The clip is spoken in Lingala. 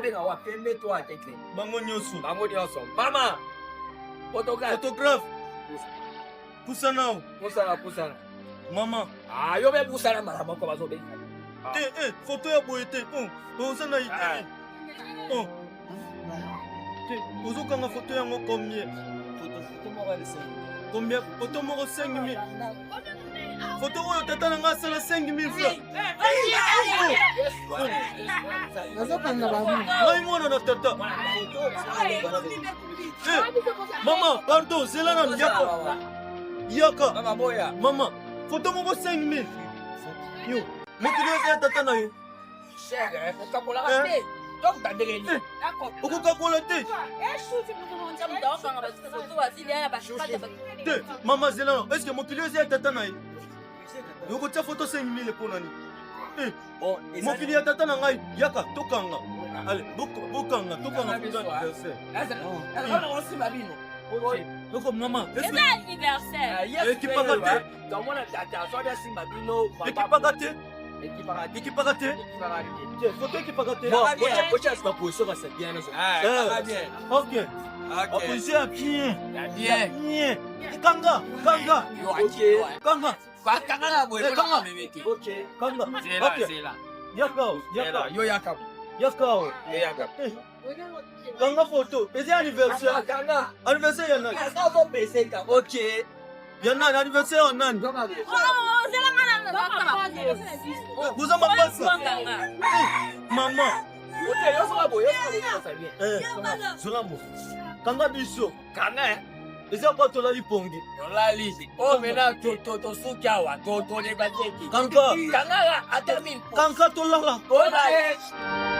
benga wa pembe to ateke. Bango nyonso. Bango nyonso. Mama. Photographe. Pusana. Pusana. Mama. Ah, yo be pusana mara moko bazo benga. Photo ya boyete. Osana ite. Ozokanga photo yango combien? Combien? Photo moko 5 000. Photo oyo tata nanga asala 5 000 francs. Ngai mwana na tata. Mama, pardon, c'est là na Yaka. Mama boya. Mama, photo moko 5 000. Yo, mokili ya tata na yo. Cher, kakola te. Donc tandeli. Okokakola te. Te, mama Zelana, est-ce que mokili ya tata na yo? Yoko tia photo 5 000 pour nani? Mokili ya tata na ngai, yaka tokanga. Allez, bokanga, tokanga pour anniversaire. Yoko mama, est-ce que anniversaire? ekipakate? Kamona tata, so da simba bino. Ekipakate? Ekipakate? Photo ekipakate? Kocha c'est pas position va c'est bien là. Ah, bien. Ok. Opposition bien. Bien. Kanga. Yo akie. Kanga. Kanga na boye. Kanga. OK. Kanga. C'est là. Yaka. Yo yakam. Yaka. Kanga photo. C'est anniversaire. Kanga. Anniversaire ya nani? Ça va baisser ka. OK. Ya nani anniversaire ya nani? Vous en mabasa. Maman. OK, yo so boye, ça bien. Zolamo. Kanga biso. Kanga. Eza kwa tola lipongi. Yolali. Oh mena to sukawa, to ne bateki. Kanga. Kanga atami. Kanga tolala. Ola.